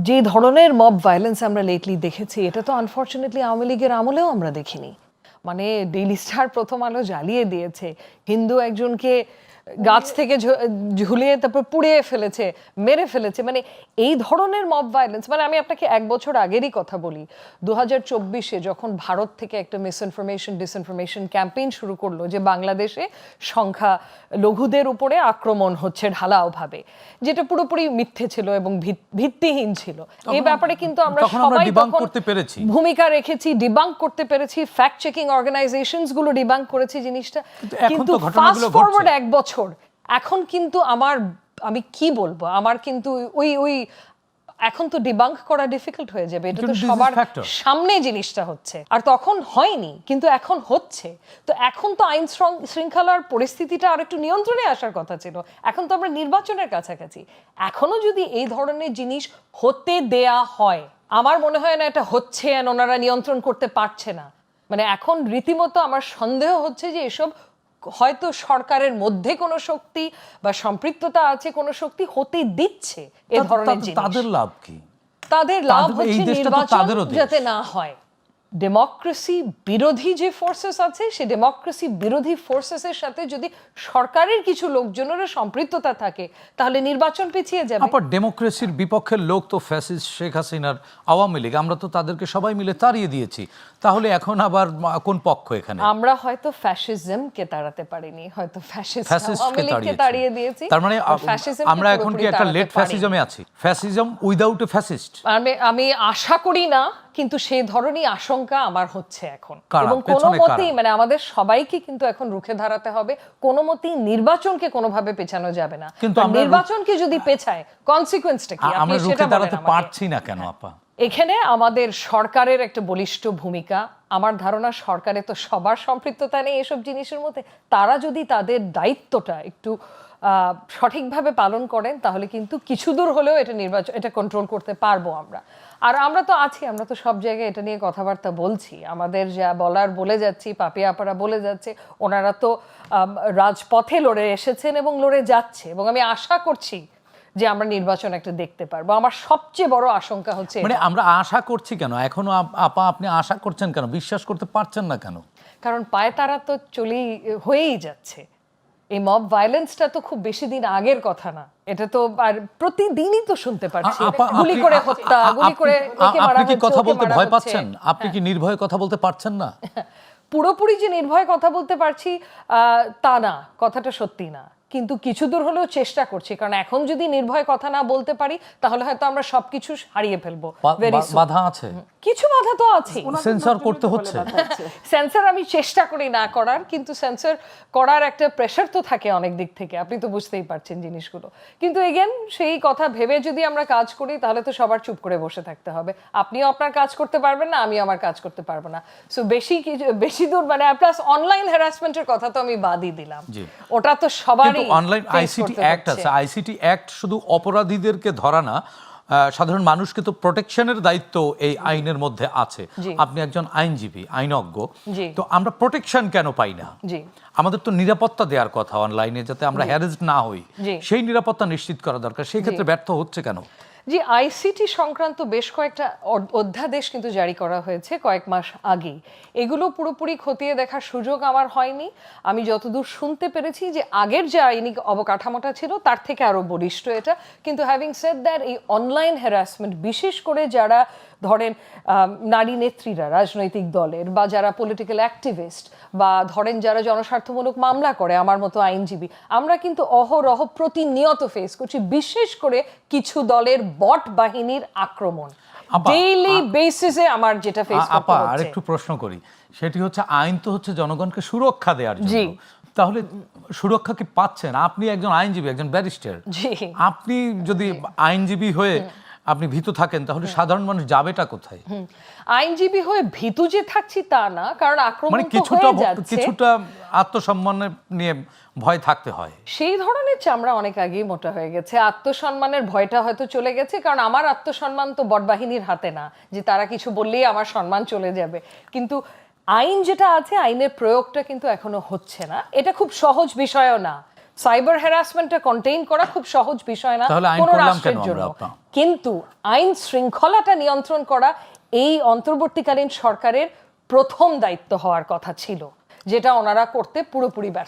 যে ধরনের mob violence আমরা লেটলি দেখেছি, এটা তো আনফর্চুনেটলি আওয়ামী লীগের আমলেও আমরা দেখিনি। মানে ডেইলি স্টার প্রথম আলো জ্বালিয়ে দিয়েছে, হিন্দু একজনকে গাছ থেকে ঝুলিয়ে তারপর পুড়িয়ে ফেলেছে, মেরে ফেলেছে। মানে এই ধরনের মব ভায়োলেন্স, মানে আমি আপনাকে 1 বছর আগেরই কথা বলি, 2024-এ যখন ভারত থেকে একটা মিসইনফরমেশন ডিসইনফরমেশন ক্যাম্পেইন শুরু করলো যে বাংলাদেশে সংখ্যা লঘুদের উপরে আক্রমণ হচ্ছে ঢালাওভাবে, যেটা পুরোপুরি মিথ্যে ছিল এবং ভিত্তিহীন ছিল। এই ব্যাপারে কিন্তু আমরা সবাই ভূমিকা রেখেছি, ডিবাঙ্ক করতে পেরেছি, ফ্যাক্ট চেকিং অর্গানাইজেশনস গুলো ডিবাঙ্ক করেছে জিনিসটা। কিন্তু ফাস্ট ফরওয়ার্ড 1 বছর এখন কিন্তু আমি কি বলবো, আমার কিন্তু ওই এখন তো ডিবাঙ্ক করা ডিফিকাল্ট হয়ে যাবে। এটা তো সবার সামনে জিনিসটা হচ্ছে, আর তখন হয়নি কিন্তু এখন হচ্ছে। তো এখন তো আইন শৃঙ্খলার পরিস্থিতিটা আর একটু নিয়ন্ত্রণে আসার কথা ছিল। এখন তো আমরা নির্বাচনের কাছাকাছি, এখনো যদি এই ধরনের জিনিস হতে দেয়া হয়, আমার মনে হয় না এটা হচ্ছে, ওনারা নিয়ন্ত্রণ করতে পারছে না। মানে এখন রীতিমতো আমার সন্দেহ হচ্ছে যে এসব হয়তো সরকারের মধ্যে কোনো শক্তি বা সম্পৃক্ততা আছে, কোনো শক্তি হতে দিচ্ছে এ ধরনের জিনিস। তাদের লাভ কি? তাদের লাভ হচ্ছে নির্বাচন যাতে না হয়। ডেমোক্রেসি বিরোধী যে ফোর্সেস আছে, সেই ডেমোক্রেসি বিরোধী ফোর্সেসের সাথে যদি সরকারের কিছু লোকজনেরও সম্পৃক্ততা থাকে, তাহলে নির্বাচন পিছিয়ে যাবে। আবার ডেমোক্রেসির বিপক্ষের লোক তো ফ্যাসিস্ট শেখ হাসিনার আওয়ামী লীগ, আমরা তো তাদেরকে সবাই মিলে তাড়িয়ে দিয়েছি। তাহলে এখন আবার কোন পক্ষ এখানে? আমরা হয়তো ফ্যাসিজমকে তাড়াতে পারিনি, হয়তো ফ্যাসিস্টকে তাড়িয়ে দিয়েছি। তার মানে আমরা এখন কি একটা লেট ফ্যাসিজমে আছি? Fascism without a fascist? আমি আশা করি না, কিন্তু সেই ধরনের আশঙ্কা আমার হচ্ছে এখন। এবং কোনো মতেই, মানে আমাদের সবাইকে কিন্তু এখন রুখে দাঁড়াতে হবে। কোনো মতেই নির্বাচনকে কোনোভাবে পেছানো যাবে না। কিন্তু নির্বাচনকে যদি পেছায়, কনসিকুয়েন্সটা কি? আমরা রুখে দাঁড়াতে পারছি না কেন আপা? এখানে আমাদের সরকারের একটা বলিষ্ঠ ভূমিকা। আমার ধারণা সরকারে তো সবার সম্পৃক্ততা নেই এসব জিনিসের মধ্যে। তারা যদি তাদের দায়িত্বটা একটু সঠিকভাবে পালন করেন, তাহলে কিন্তু কিছু দূর হলেও এটা কন্ট্রোল করতে পারবো আমরা। আর আমরা তো আছি, আমরা তো সব জায়গায় এটা নিয়ে কথাবার্তা বলছি। আমাদের যা বলার বলে যাচ্ছি, পাপিয়া আপারা বলে যাচ্ছে, ওনারা তো রাজপথে লড়ে এসেছেন এবং লড়ে যাচ্ছে, এবং আমি আশা করছি যে আমরা নির্বাচন একটা দেখতে পারবো। আমার সবচেয়ে বড় আশঙ্কা হচ্ছে, মানে আমরা আশা করছি কেন এখনো? আপা আপনি আশা করছেন কেন? বিশ্বাস করতে পারছেন না কেন? কারণ পায় তারা তো হয়েই যাচ্ছে। এই মব ভায়োলেন্সটা তো খুব বেশি দিন আগের কথা না, এটা তো আর প্রতিদিনই তো শুনতে পাচ্ছি, গুলি করে হত্যা, গুলি করে একে মারা হচ্ছে। আপনি কি কথা বলতে ভয় পাচ্ছেন? আপনি কি নির্ভয়ে কথা বলতে পারছেন না? পুরোপুরি যে নির্ভয়ে কথা বলতে পারছি তা না, কথাটা সত্যি না, কিন্তু কিছু দূর হলেও চেষ্টা করছি। কারণ এখন যদি নির্ভয়ে কথা না বলতে পারি, তাহলে হয়তো আমরা সবকিছু হারিয়ে ফেলবো। বাধা আছে, কিছু বাধা তো আছে, সেন্সর করতে হচ্ছে। সেন্সর আমি চেষ্টা করি না করার, কিন্তু সেন্সর করার একটা প্রেশার তো থাকে অনেক দিক থেকে, আপনি তো বুঝতেই পারছেন জিনিসগুলো। কিন্তু এগেন সেই কথা ভেবে যদি আমরা কাজ করি, তাহলে তো সবার চুপ করে বসে থাকতে হবে। আপনিও আপনার কাজ করতে পারবেন না, আমিও আমার কাজ করতে পারবো না। সো বেশি দূর, মানে প্লাস অনলাইন হ্যারাসমেন্টের কথা তো আমি বাদই দিলাম, ওটা তো সবারই। অনলাইন আইসিটি অ্যাক্ট আছে, আইসিটি অ্যাক্ট শুধু অপরাধীদেরকে ধরা না, সাধারণ মানুষকে তো প্রোটেকশনের দায়িত্ব এই আইনের মধ্যে আছে। আপনি একজন আইনজীবী, আইনজ্ঞ, তো আমরা প্রোটেকশন কেন পাই না? আমাদের তো নিরাপত্তা দেওয়ার কথা অনলাইনে, যাতে আমরা হ্যারাসড না হই, সেই নিরাপত্তা নিশ্চিত করা দরকার। সেই ক্ষেত্রে ব্যর্থ হচ্ছে কেন? জি, আইসিটি সংক্রান্ত বেশ কয়েকটা অধ্যাদেশ কিন্তু জারি করা হয়েছে কয়েক মাস আগেই। এগুলো পুরোপুরি খতিয়ে দেখার সুযোগ আমার হয়নি। আমি যতদূর শুনতে পেরেছি যে আগের যে আইনি অবকাঠামোটা ছিল তার থেকে আরো বলিষ্ঠ এটা। কিন্তু হ্যাভিং সেড দ্যাট, এই অনলাইন হ্যারাসমেন্ট, বিশেষ করে যারা ধরেন নারী নেত্রীরা রাজনৈতিক দলের, বা যারা পলিটিক্যাল অ্যাক্টিভিস্ট, বা ধরেন যারা জনস্বার্থমূলক মামলা করে, আমার মতো আইনজীবী, আমরা কিন্তু অহরহ প্রতিনিয়ত ফেস করছি, বিশেষ করে কিছু দলের বট বাহিনীর আক্রমণ ডেইলি বেসিসে আমার যেটা ফেস করতে হচ্ছে। আর একটু প্রশ্ন করি, সেটি হচ্ছে আইন তো হচ্ছে জনগণকে সুরক্ষা দেওয়ার জন্য, তাহলে সুরক্ষা কি পাচ্ছেন? আপনি একজন আইনজীবী, একজন ব্যারিস্টার, আপনি যদি আইনজীবী হয়ে আপনি ভীতু থাকেন, তাহলে সাধারণ মানুষ যাবেটা কোথায়? আইনজীবী হয়ে ভীতু যে থাকছি তা না, কারণ আক্রমণ কিছুটা আত্মসম্মান নিয়ে ভয় থাকতে হয়। সেই ধরনের চামড়া অনেক আগেই মোটা হয়ে গেছে। আত্মসম্মানের ভয়টা হয়তো চলে গেছে, কারণ আমার আত্মসম্মান তো বটবাহিনীর হাতে না যে তারা কিছু বললেই আমার সম্মান চলে যাবে। কিন্তু আইন যেটা আছে, আইনের প্রয়োগটা কিন্তু এখনো হচ্ছে না। এটা খুব সহজ বিষয়ও না। সাইবার হ্যারাসমেন্টটা কন্টেইন করা খুব সহজ বিষয় না তাহলে আইন কোনো করলাম রাষ্ট্রের কেন জন্য, আমরা? কিন্তু আইন শৃঙ্খলাটা নিয়ন্ত্রণ করা এই অন্তর্বর্তীকালীন সরকারের প্রথম দায়িত্ব হওয়ার কথা ছিল, যেটা ওনারা করতে পুরোপুরি ব্যর্থ।